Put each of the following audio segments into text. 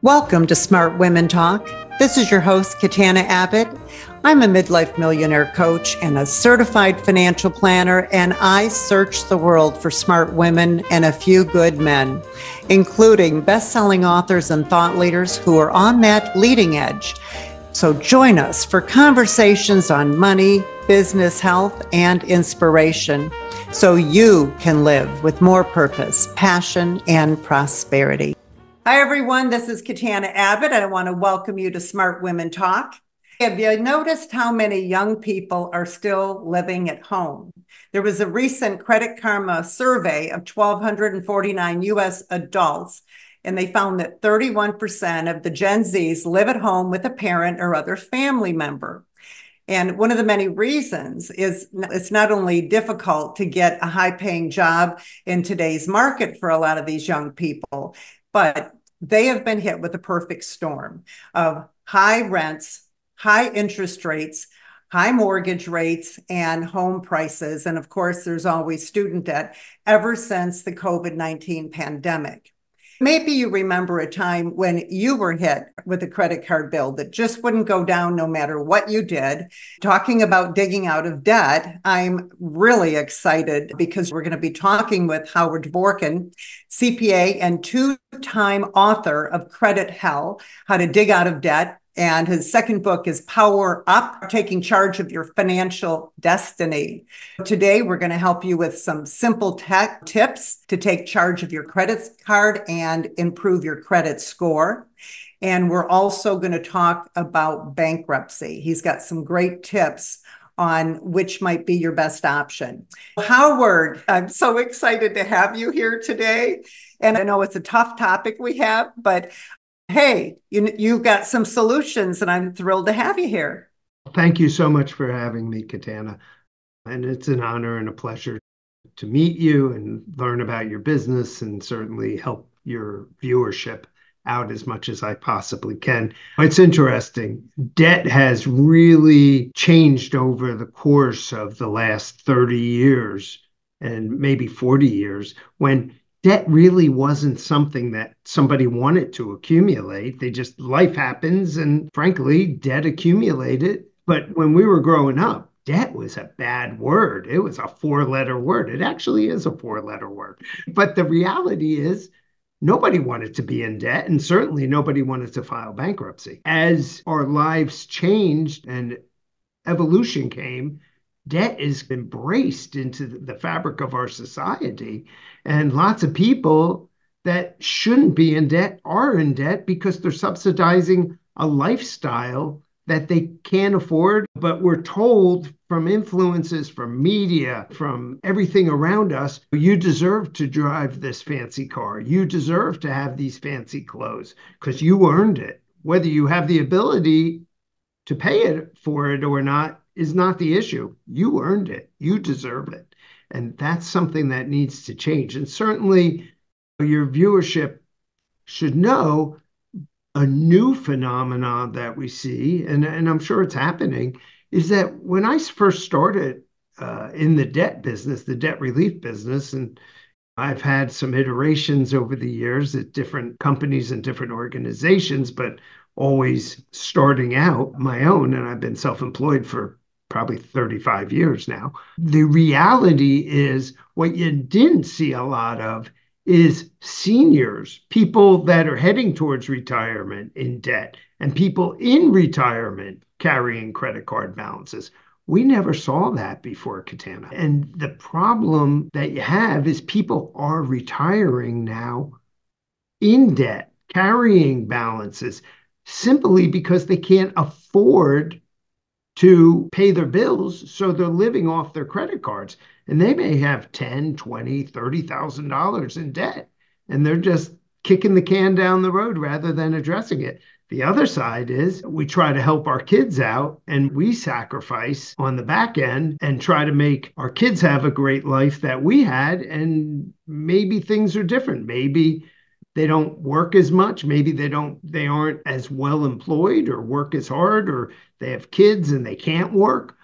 Welcome to Smart Women Talk. This is your host, Katana Abbott. I'm a midlife millionaire coach and a certified financial planner, and I search the world for smart women and a few good men, including best-selling authors and thought leaders who are on that leading edge. So join us for conversations on money, business, health, and inspiration, so you can live with more purpose, passion, and prosperity. Hi, everyone. This is Katana Abbott, and I want to welcome you to Smart Women Talk. Have you noticed how many young people are still living at home? There was a recent Credit Karma survey of 1,249 U.S. adults, and they found that 31% of the Gen Zs live at home with a parent or other family member. And one of the many reasons is it's not only difficult to get a high-paying job in today's market for a lot of these young people, but they have been hit with a perfect storm of high rents, high interest rates, high mortgage rates, and home prices. And of course, there's always student debt ever since the COVID-19 pandemic. Maybe you remember a time when you were hit with a credit card bill that just wouldn't go down no matter what you did. Talking about digging out of debt, I'm really excited because we're going to be talking with Howard Dvorkin, CPA and two-time author of Credit Hell, How to Dig Out of Debt. And his second book is Power Up, Taking Charge of Your Financial Destiny. Today, we're going to help you with some simple tech tips to take charge of your credit card and improve your credit score. And we're also going to talk about bankruptcy. He's got some great tips on which might be your best option. Howard, I'm so excited to have you here today. And I know it's a tough topic we have, but hey, you've got some solutions, and I'm thrilled to have you here. Thank you so much for having me, Katana. And it's an honor and a pleasure to meet you and learn about your business and certainly help your viewership out as much as I possibly can. It's interesting. Debt has really changed over the course of the last 30 years and maybe 40 years when debt really wasn't something that somebody wanted to accumulate. Life happens, and frankly, debt accumulated. But when we were growing up, debt was a bad word. It was a four-letter word. It actually is a four-letter word. But the reality is, nobody wanted to be in debt, and certainly nobody wanted to file bankruptcy. As our lives changed and evolution came, debt is embraced into the fabric of our society. And lots of people that shouldn't be in debt are in debt because they're subsidizing a lifestyle that they can't afford. But we're told from influences, from media, from everything around us, you deserve to drive this fancy car. You deserve to have these fancy clothes because you earned it. Whether you have the ability to pay it for it or not is not the issue. You earned it. You deserve it. And that's something that needs to change. And certainly your viewership should know a new phenomenon that we see, and I'm sure it's happening, is that when I first started in the debt business, the debt relief business, and I've had some iterations over the years at different companies and different organizations, but always starting out my own, and I've been self-employed for probably 35 years now. The reality is what you didn't see a lot of is seniors, people that are heading towards retirement in debt, and people in retirement carrying credit card balances. We never saw that before, Katana. And the problem that you have is people are retiring now in debt, carrying balances, simply because they can't afford to pay their bills, so they're living off their credit cards. And they may have $10,000, $20,000, $30,000 in debt, and they're just kicking the can down the road rather than addressing it. The other side is we try to help our kids out, and we sacrifice on the back end and try to make our kids have a great life that we had, and maybe things are different. Maybe they don't work as much. Maybe they aren't as well employed or work as hard, or they have kids and they can't work.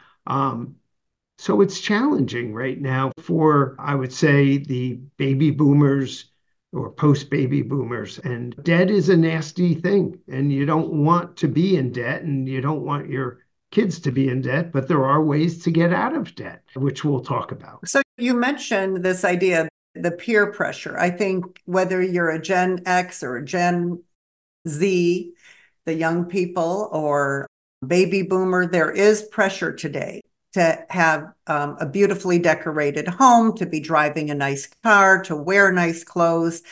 So it's challenging right now for, I would say, the baby boomers or post-baby boomers. And debt is a nasty thing, and you don't want to be in debt, and you don't want your kids to be in debt, but there are ways to get out of debt, which we'll talk about. So you mentioned this idea, the peer pressure. I think whether you're a Gen X or a Gen Z, the young people, or baby boomer, there is pressure today to have a beautifully decorated home, to be driving a nice car, to wear nice clothes,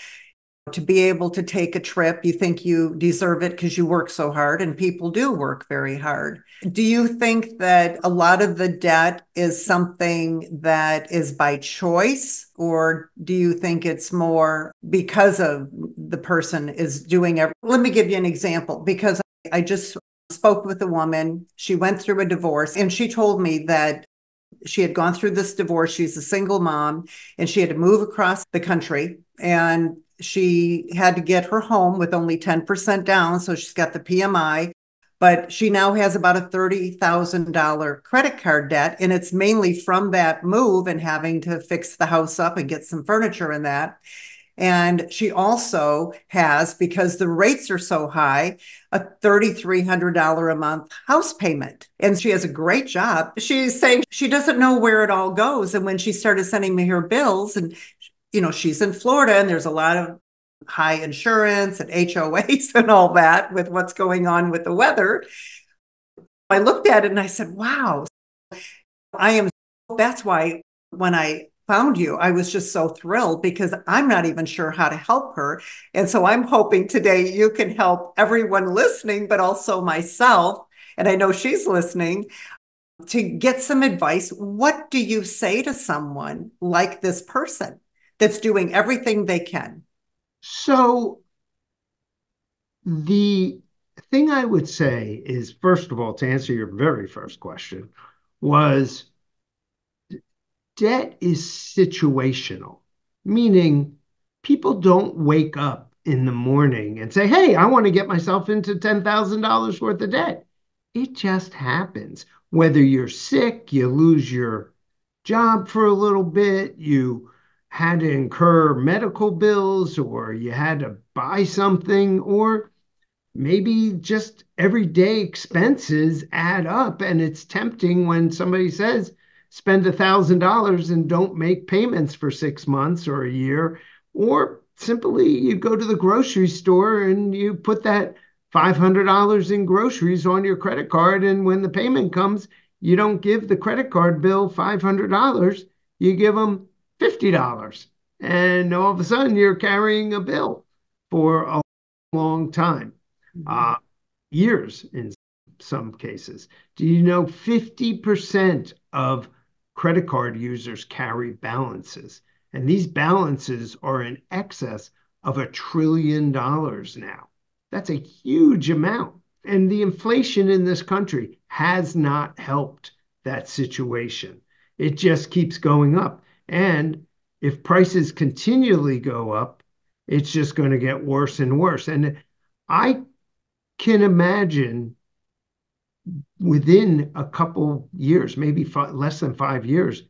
to be able to take a trip. You think you deserve it because you work so hard, and people do work very hard. Do you think that a lot of the debt is something that is by choice, or do you think it's more because of the person is doing everything? Let me give you an example, because I just spoke with a woman. She went through a divorce, and she told me that she had gone through this divorce. She's a single mom, and she had to move across the country, and she had to get her home with only 10% down. So she's got the PMI, but she now has about a $30,000 credit card debt. And it's mainly from that move and having to fix the house up and get some furniture in that. And she also has, because the rates are so high, a $3,300 a month house payment. And she has a great job. She's saying she doesn't know where it all goes. And when she started sending me her bills, and she's in Florida, and there's a lot of high insurance and HOAs and all that with what's going on with the weather. I looked at it and I said, wow, that's why when I found you, I was just so thrilled, because I'm not even sure how to help her. And so I'm hoping today you can help everyone listening, but also myself. And I know she's listening, to get some advice. What do you say to someone like this person that's doing everything they can? So the thing I would say is, first of all, to answer your very first question, was debt is situational, meaning people don't wake up in the morning and say, hey, I want to get myself into $10,000 worth of debt. It just happens. Whether you're sick, you lose your job for a little bit, you had to incur medical bills, or you had to buy something, or maybe just everyday expenses add up, and it's tempting when somebody says spend $1,000 and don't make payments for 6 months or a year, or simply you go to the grocery store and you put that $500 in groceries on your credit card, and when the payment comes, you don't give the credit card bill $500, you give them $50, and all of a sudden you're carrying a bill for a long time. uh, years in some cases. Do you know 50% of credit card users carry balances? And these balances are in excess of $1 trillion now. That's a huge amount. And the inflation in this country has not helped that situation. It just keeps going up. And if prices continually go up, it's just going to get worse and worse. And I can imagine within a couple years, maybe less than 5 years,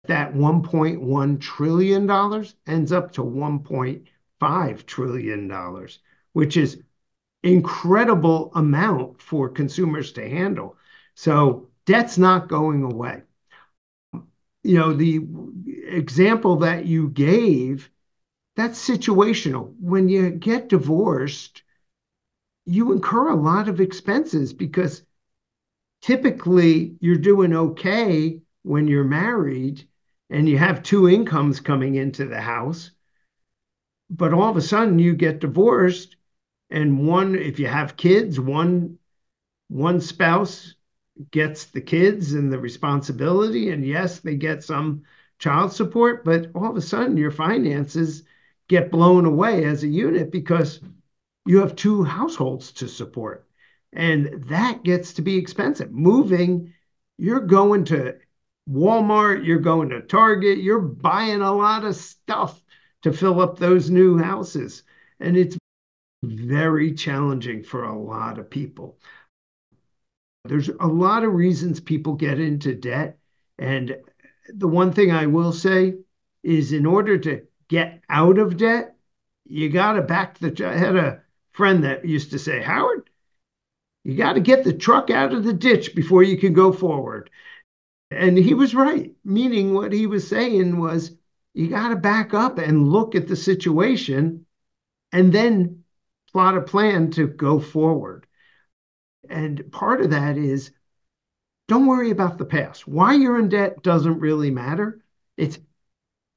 that $1.1 trillion ends up to $1.5 trillion, which is incredible amount for consumers to handle. So debt's not going away. The example that you gave, that's situational. When you get divorced, you incur a lot of expenses, because typically you're doing okay when you're married and you have two incomes coming into the house. But all of a sudden you get divorced, and if you have kids, one spouse gets the kids and the responsibility, and yes, they get some child support, but all of a sudden your finances get blown away as a unit, because you have two households to support. And that gets to be expensive. Moving, you're going to Walmart, you're going to Target, you're buying a lot of stuff to fill up those new houses. And it's very challenging for a lot of people. There's a lot of reasons people get into debt. And the one thing I will say is, in order to get out of debt, You got to I had a friend that used to say, Howard, you got to get the truck out of the ditch before you can go forward. And he was right, meaning what he was saying was you got to back up and look at the situation and then plot a plan to go forward. And part of that is don't worry about the past. Why you're in debt doesn't really matter. It's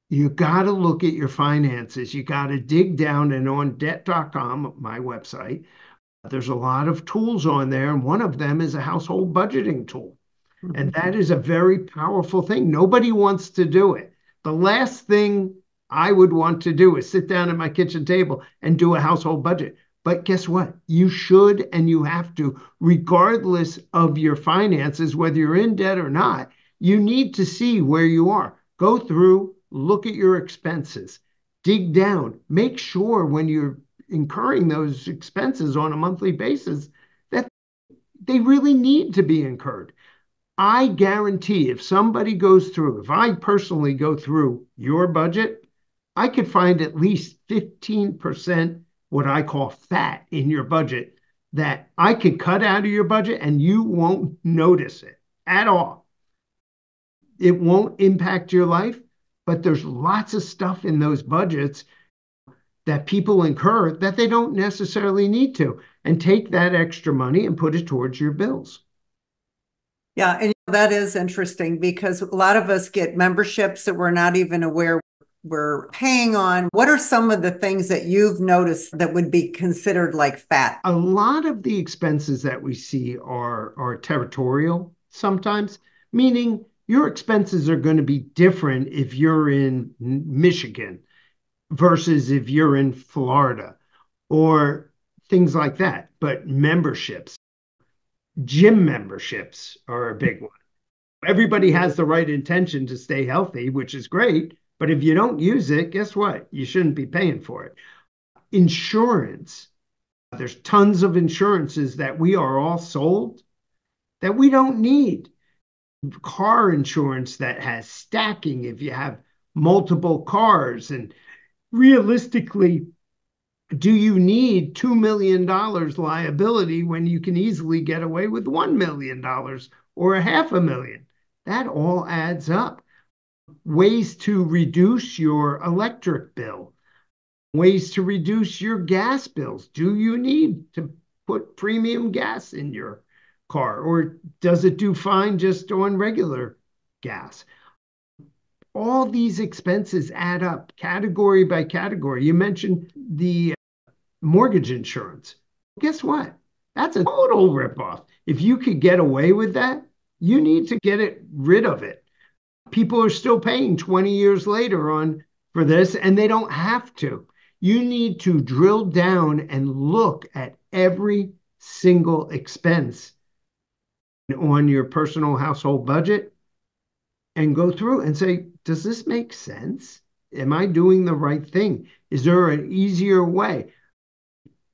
you got to look at your finances. You got to dig down, and on debt.com, my website, there's a lot of tools on there. And one of them is a household budgeting tool. And that is a very powerful thing. Nobody wants to do it. The last thing I would want to do is sit down at my kitchen table and do a household budget. But guess what? You should and you have to, regardless of your finances, whether you're in debt or not, you need to see where you are. Go through, look at your expenses, dig down, make sure when you're incurring those expenses on a monthly basis that they really need to be incurred. I guarantee if somebody goes through, if I personally go through your budget, I could find at least 15% what I call fat in your budget that I could cut out of your budget and you won't notice it at all. It won't impact your life, but there's lots of stuff in those budgets that people incur that they don't necessarily need to, and take that extra money and put it towards your bills. Yeah, and that is interesting because a lot of us get memberships that we're not even aware we're paying on. What are some of the things that you've noticed that would be considered like fat? A lot of the expenses that we see are territorial sometimes, meaning your expenses are going to be different if you're in Michigan versus if you're in Florida or things like that. But memberships, gym memberships are a big one. Everybody has the right intention to stay healthy, which is great. But if you don't use it, guess what? You shouldn't be paying for it. Insurance. There's tons of insurances that we are all sold that we don't need. Car insurance that has stacking if you have multiple cars. And realistically, do you need $2 million liability when you can easily get away with $1 million or $500,000? That all adds up. Ways to reduce your electric bill, ways to reduce your gas bills. Do you need to put premium gas in your car, or does it do fine just on regular gas? All these expenses add up category by category. You mentioned the mortgage insurance. Guess what? That's a total ripoff. If you could get away with that, you need to get rid of it. People are still paying 20 years later on for this, and they don't have to. You need to drill down and look at every single expense on your personal household budget and go through and say, does this make sense? Am I doing the right thing? Is there an easier way?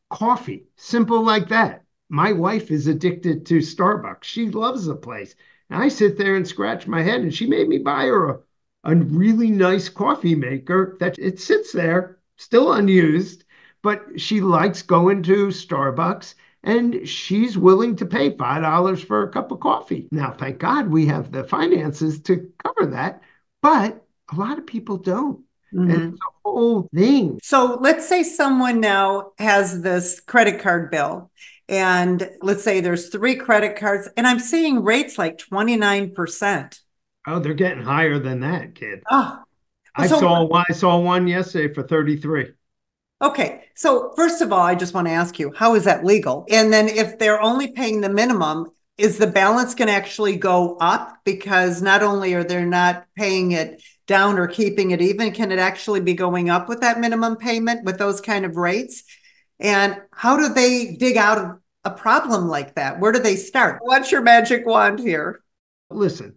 Coffee, simple like that. My wife is addicted to Starbucks. She loves the place. And I sit there and scratch my head, and she made me buy her a really nice coffee maker that it sits there, still unused, but she likes going to Starbucks, and she's willing to pay $5 for a cup of coffee. Now, thank God we have the finances to cover that, but a lot of people don't. And it's a whole thing. So let's say someone now has this credit card bill, and let's say there's 3 credit cards, and I'm seeing rates like 29%. Oh, they're getting higher than that, kid. Oh, I saw one yesterday for 33. Okay. So first of all, I just want to ask you, how is that legal? And then if they're only paying the minimum, is the balance going to actually go up? Because not only are they not paying it down or keeping it even, can it actually be going up with that minimum payment with those kind of rates? And how do they dig out of a problem like that? Where do they start? What's your magic wand here? Listen,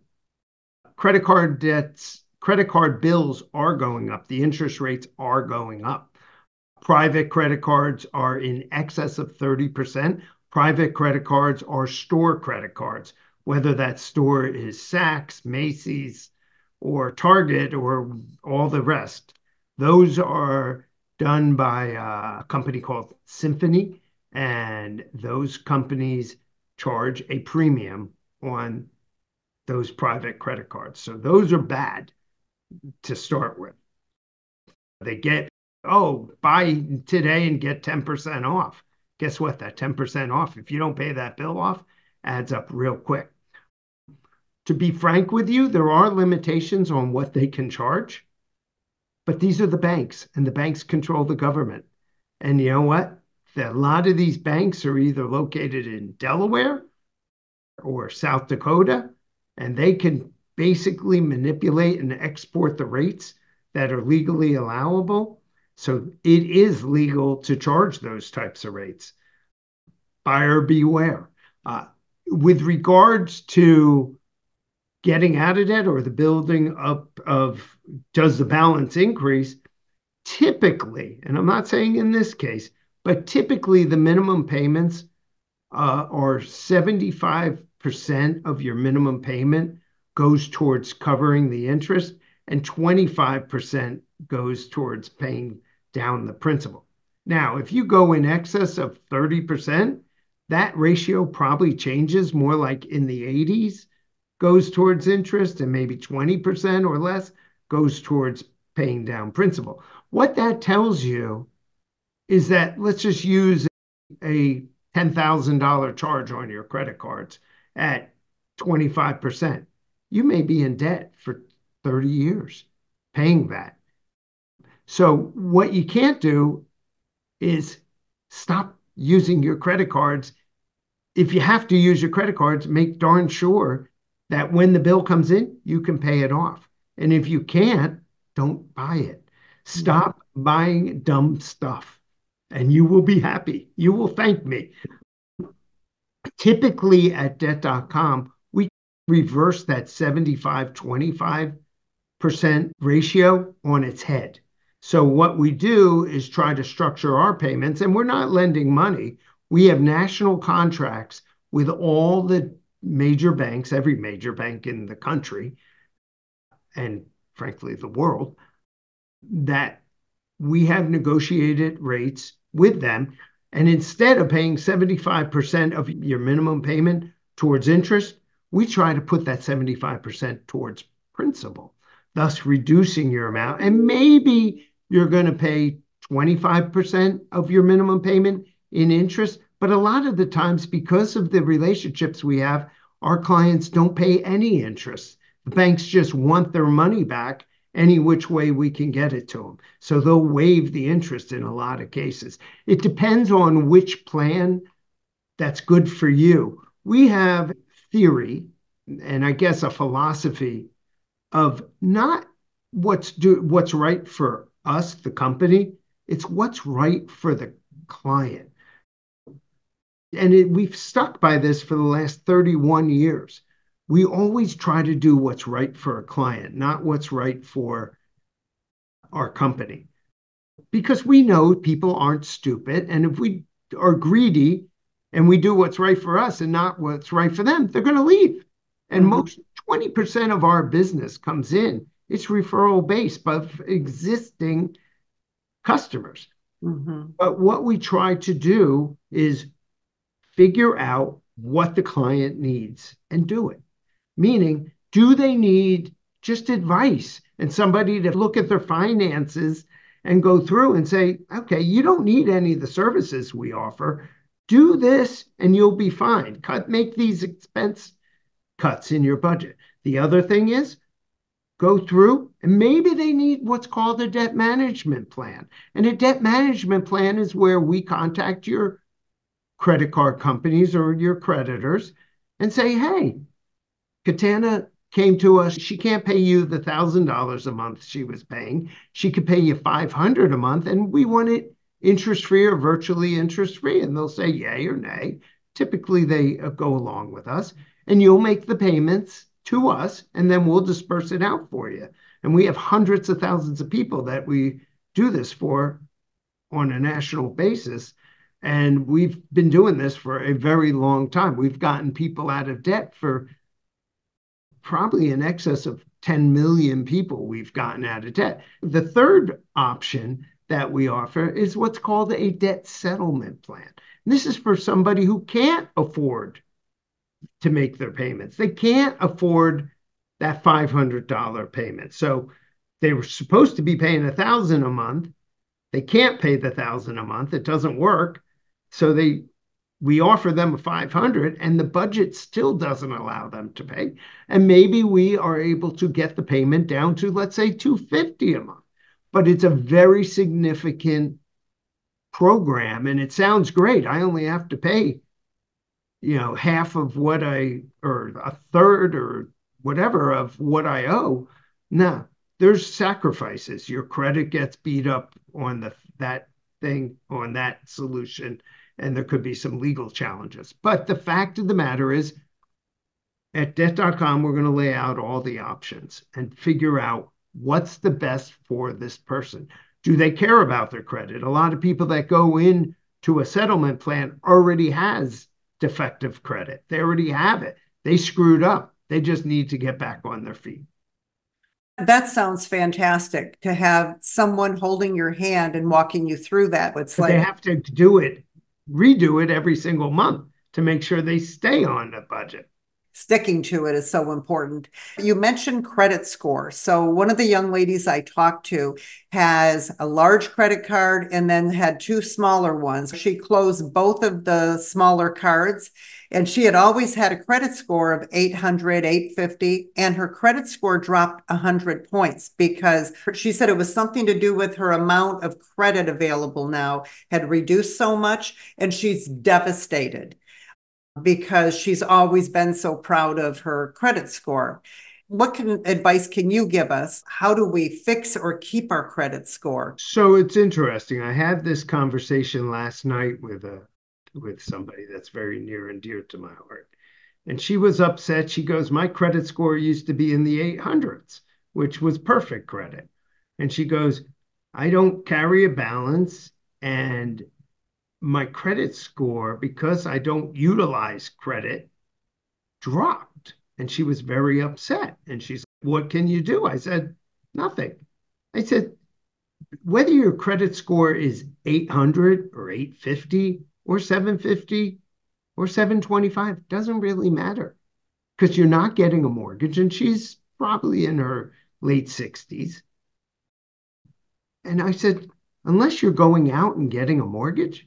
credit card bills are going up. The interest rates are going up. Private credit cards are in excess of 30%. Private credit cards are store credit cards, whether that store is Saks, Macy's, or Target, or all the rest. Those are done by a company called Symphony, and those companies charge a premium on those private credit cards. So those are bad to start with. They get, oh, buy today and get 10% off. Guess what? That 10% off, if you don't pay that bill off, adds up real quick. To be frank with you, there are limitations on what they can charge, but these are the banks, and the banks control the government. And you know what? A lot of these banks are either located in Delaware or South Dakota, and they can basically manipulate and export the rates that are legally allowable. So it is legal to charge those types of rates. Buyer beware. With regards to getting out of debt or the building up of does the balance increase, typically, and I'm not saying in this case, but typically the minimum payments are 75% of your minimum payment goes towards covering the interest, and 25% goes towards paying down the principal. Now, if you go in excess of 30%, that ratio probably changes more like in the 80s, goes towards interest, and maybe 20% or less goes towards paying down principal. What that tells you is that let's just use a $10,000 charge on your credit cards at 25%. You may be in debt for 30 years paying that. So what you can't do is stop using your credit cards. If you have to use your credit cards, make darn sure that when the bill comes in, you can pay it off. And if you can't, don't buy it. Stop buying dumb stuff, and you will be happy. You will thank me. Typically at debt.com, we reverse that 75-25% ratio on its head. So what we do is try to structure our payments, and we're not lending money. We have national contracts with all the major banks, every major bank in the country, and frankly, the world, that we have negotiated rates with them. And instead of paying 75% of your minimum payment towards interest, we try to put that 75% towards principal, thus reducing your amount. And maybe you're going to pay 25% of your minimum payment in interest. But a lot of the times, because of the relationships we have, our clients don't pay any interest. The banks just want their money back any which way we can get it to them. So they'll waive the interest in a lot of cases. It depends on which plan that's good for you. We have theory, and I guess a philosophy of not what's right for us, the company, it's what's right for the client. And we've stuck by this for the last 31 years. We always try to do what's right for a client, not what's right for our company. Because we know people aren't stupid. And if we are greedy and we do what's right for us and not what's right for them, they're going to leave. And most 20% of our business comes in. It's referral based of existing customers. But what we try to do is figure out what the client needs and do it. Meaning, do they need just advice and somebody to look at their finances and go through and say, okay, you don't need any of the services we offer. Do this and you'll be fine. Make these expense cuts in your budget. The other thing is go through and maybe they need what's called a debt management plan. And a debt management plan is where we contact your credit card companies or your creditors and say, hey, Katana came to us. She can't pay you the $1,000 a month she was paying. She could pay you $500 a month, and we want it interest-free or virtually interest-free. And they'll say yay or nay. Typically, they go along with us, and you'll make the payments to us, and then we'll disperse it out for you. And we have hundreds of thousands of people that we do this for on a national basis. And we've been doing this for a very long time. We've gotten people out of debt for probably in excess of 10 million people we've gotten out of debt. The third option that we offer is what's called a debt settlement plan. And this is for somebody who can't afford to make their payments. They can't afford that $500 payment. So they were supposed to be paying $1,000 a month. They can't pay the $1,000 a month. It doesn't work. So we offer them a 500 and the budget still doesn't allow them to pay. And maybe we are able to get the payment down to, let's say, 250 a month. But it's a very significant program and it sounds great. I only have to pay, half of what or a third or whatever of what I owe. No, there's sacrifices. Your credit gets beat up on that thing, on that solution, and there could be some legal challenges. But the fact of the matter is, at debt.com, we're going to lay out all the options and figure out what's the best for this person. Do they care about their credit? A lot of people that go in to a settlement plan already has defective credit. They already have it. They screwed up. They just need to get back on their feet. That sounds fantastic to have someone holding your hand and walking you through that. It's but they have to redo it every single month to make sure they stay on the budget. Sticking to it is so important. You mentioned credit score. So one of the young ladies I talked to has a large credit card and then had two smaller ones. She closed both of the smaller cards and she had always had a credit score of 800, 850, and her credit score dropped 100 points because she said it was something to do with her amount of credit available now had reduced so much, and she's devastated because she's always been so proud of her credit score. What advice can you give us? How do we fix or keep our credit score? So it's interesting. I had this conversation last night with somebody that's very near and dear to my heart. And she was upset. She goes, my credit score used to be in the 800s, which was perfect credit. And she goes, I don't carry a balance, and my credit score, because I don't utilize credit, dropped. And she was very upset. And she's like, what can you do? I said, nothing. I said, whether your credit score is 800 or 850 or 750 or 725, doesn't really matter because you're not getting a mortgage. And she's probably in her late 60s. And I said, unless you're going out and getting a mortgage,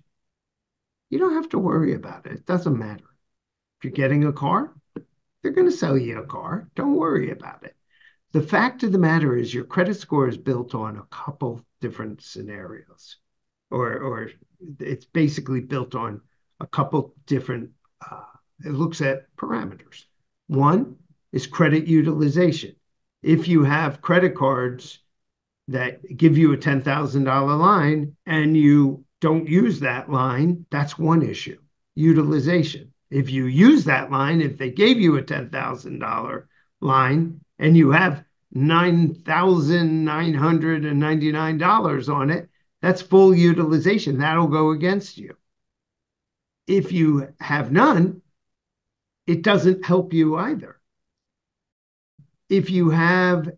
you don't have to worry about it. It doesn't matter. If you're getting a car, they're going to sell you a car. Don't worry about it. The fact of the matter is your credit score is built on a couple different scenarios, or it's basically built on a couple different, it looks at parameters. One is credit utilization. If you have credit cards that give you a $10,000 line and you don't use that line, that's one issue, utilization. If you use that line, if they gave you a $10,000 line and you have $9,999 on it, that's full utilization. That'll go against you. If you have none, it doesn't help you either. If you have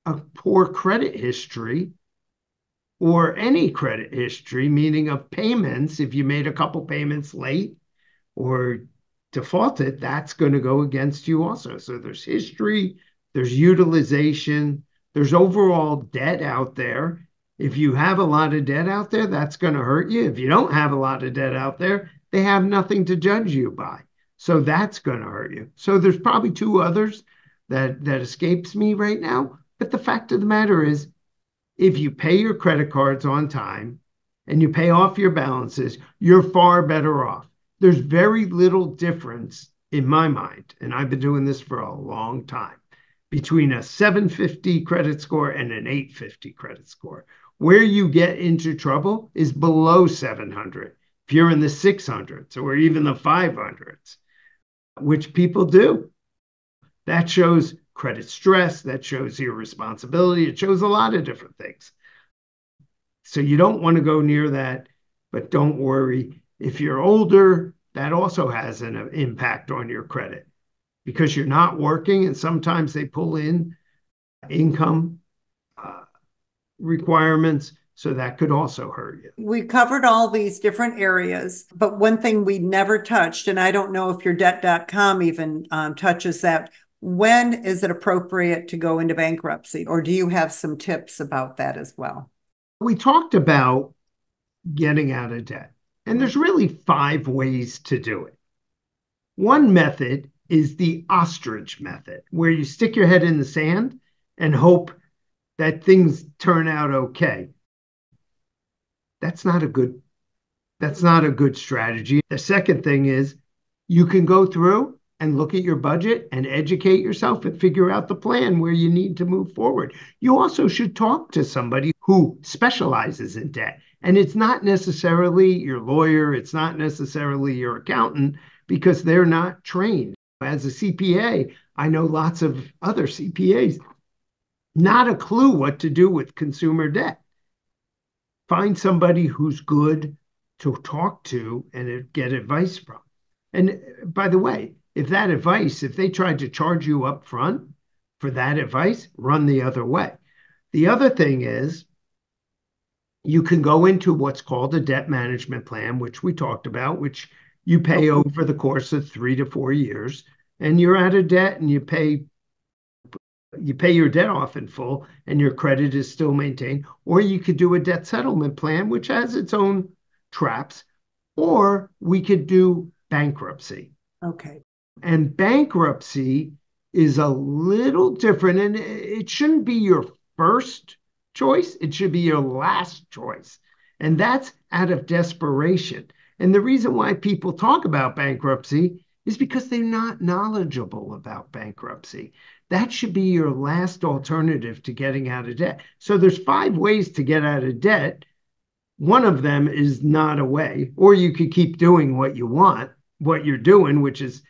a poor credit history, or any credit history, meaning of payments, if you made a couple payments late or defaulted, that's going to go against you also. So there's history, there's utilization, there's overall debt out there. If you have a lot of debt out there, that's going to hurt you. If you don't have a lot of debt out there, they have nothing to judge you by. So that's going to hurt you. So there's probably two others that escapes me right now. But the fact of the matter is, if you pay your credit cards on time and you pay off your balances, you're far better off. There's very little difference in my mind, and I've been doing this for a long time, between a 750 credit score and an 850 credit score. Where you get into trouble is below 700. If you're in the 600s or even the 500s, which people do, that shows credit stress, that shows irresponsibility, it shows a lot of different things. So you don't want to go near that, but don't worry. If you're older, that also has an impact on your credit because you're not working, and sometimes they pull in income requirements. So that could also hurt you. We covered all these different areas, but one thing we never touched, and I don't know if your debt.com even touches that, when is it appropriate to go into bankruptcy? Or do you have some tips about that as well? We talked about getting out of debt, and there's really 5 ways to do it. One method is the ostrich method, where you stick your head in the sand and hope that things turn out okay. That's not a good strategy. The second thing is you can go through and look at your budget and educate yourself and figure out the plan where you need to move forward. You also should talk to somebody who specializes in debt. And it's not necessarily your lawyer, it's not necessarily your accountant, because they're not trained. As a CPA, I know lots of other CPAs, not a clue what to do with consumer debt. Find somebody who's good to talk to and get advice from. And by the way, if they tried to charge you up front for that advice, run the other way. The other thing is you can go into what's called a debt management plan, which we talked about, which you pay over the course of 3 to 4 years, and you're out of debt and you pay your debt off in full and your credit is still maintained. Or you could do a debt settlement plan, which has its own traps, or we could do bankruptcy. Okay. And bankruptcy is a little different, and it shouldn't be your first choice. It should be your last choice. And that's out of desperation. And the reason why people talk about bankruptcy is because they're not knowledgeable about bankruptcy. That should be your last alternative to getting out of debt. So there's 5 ways to get out of debt. One of them is not a way, or you could keep doing what you're doing, which is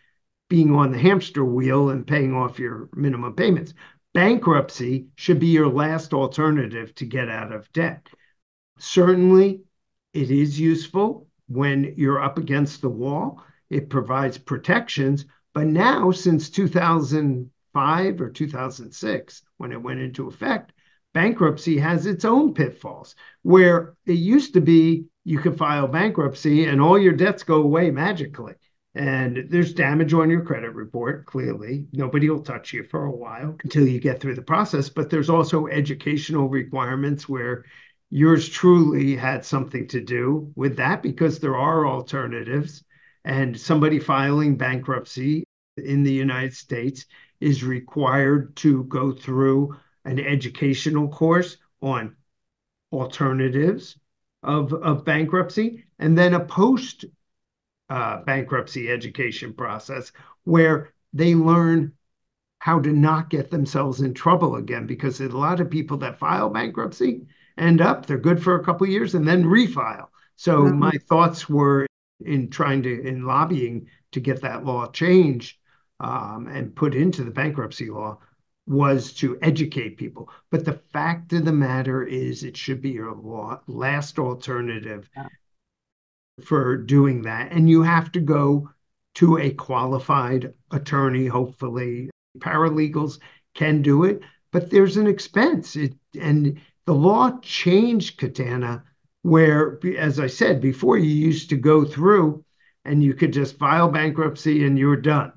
being on the hamster wheel and paying off your minimum payments. Bankruptcy should be your last alternative to get out of debt. Certainly, it is useful when you're up against the wall. It provides protections, but now since 2005 or 2006, when it went into effect, bankruptcy has its own pitfalls, where it used to be you could file bankruptcy and all your debts go away magically. And there's damage on your credit report, clearly. Nobody will touch you for a while until you get through the process. But there's also educational requirements where yours truly had something to do with that, because there are alternatives. And somebody filing bankruptcy in the United States is required to go through an educational course on alternatives of bankruptcy, and then a post bankruptcy education process where they learn how to not get themselves in trouble again, because a lot of people that file bankruptcy they're good for a couple of years and then refile. So my thoughts were in lobbying to get that law changed and put into the bankruptcy law was to educate people. But the fact of the matter is it should be your last alternative for doing that. And you have to go to a qualified attorney, hopefully. Paralegals can do it, but there's an expense. And the law changed, Katana, where, as I said before, you used to go through and you could just file bankruptcy and you're done.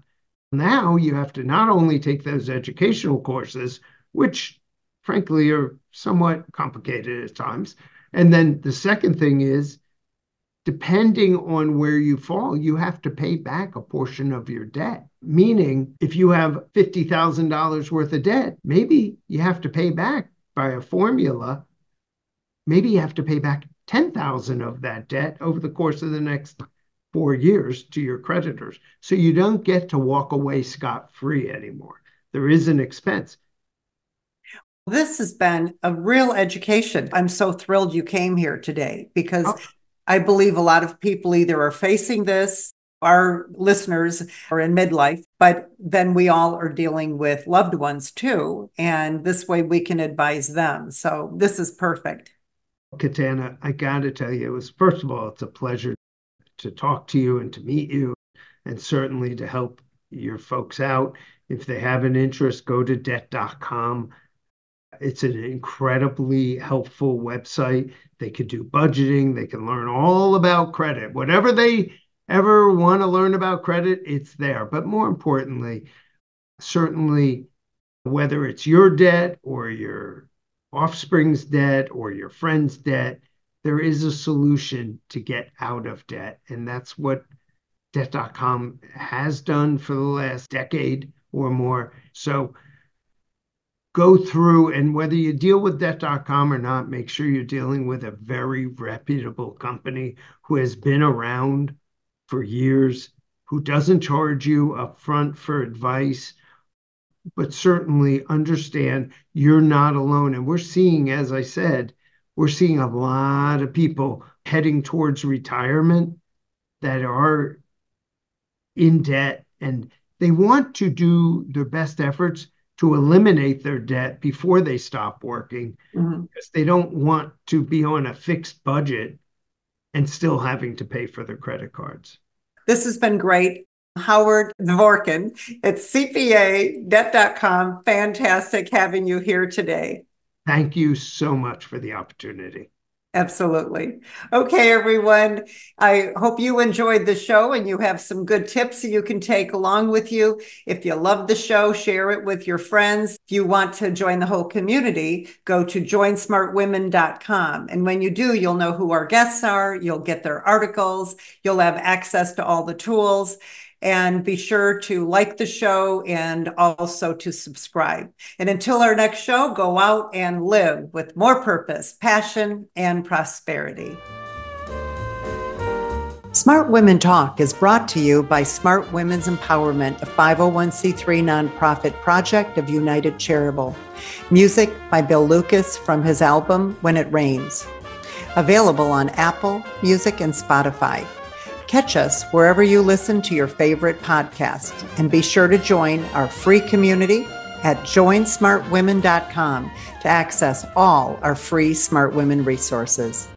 Now you have to not only take those educational courses, which frankly are somewhat complicated at times. And then the second thing is, depending on where you fall, you have to pay back a portion of your debt. Meaning, if you have $50,000 worth of debt, maybe you have to pay back by a formula. Maybe you have to pay back 10,000 of that debt over the course of the next 4 years to your creditors. So you don't get to walk away scot-free anymore. There is an expense. This has been a real education. I'm so thrilled you came here today, because I believe a lot of people either are facing this, our listeners are in midlife, but then we all are dealing with loved ones too. And this way we can advise them. So this is perfect. Katana, I got to tell you, first of all, it's a pleasure to talk to you and to meet you, and certainly to help your folks out. If they have an interest, go to debt.com. It's an incredibly helpful website. They could do budgeting. They can learn all about credit. Whatever they ever want to learn about credit, it's there. But more importantly, certainly, whether it's your debt or your offspring's debt or your friend's debt, there is a solution to get out of debt. And that's what Debt.com has done for the last decade or more. So go through, and whether you deal with Debt.com or not, make sure you're dealing with a very reputable company who has been around for years, who doesn't charge you upfront for advice, but certainly understand you're not alone. And we're seeing, as I said, we're seeing a lot of people heading towards retirement that are in debt, and they want to do their best efforts to eliminate their debt before they stop working, because they don't want to be on a fixed budget and still having to pay for their credit cards. This has been great. Howard Dvorkin, it's CPA, Debt.com. Fantastic having you here today. Thank you so much for the opportunity. Absolutely. Okay, everyone. I hope you enjoyed the show and you have some good tips that you can take along with you. If you love the show, share it with your friends. If you want to join the whole community, go to joinsmartwomen.com. And when you do, you'll know who our guests are. You'll get their articles. You'll have access to all the tools. And be sure to like the show and also to subscribe. And until our next show, go out and live with more purpose, passion, and prosperity. Smart Women Talk is brought to you by Smart Women's Empowerment, a 501c3 nonprofit project of United Charitable. Music by Bill Lucas from his album, When It Rains. Available on Apple Music and Spotify. Catch us wherever you listen to your favorite podcast, and be sure to join our free community at joinsmartwomen.com to access all our free Smart Women resources.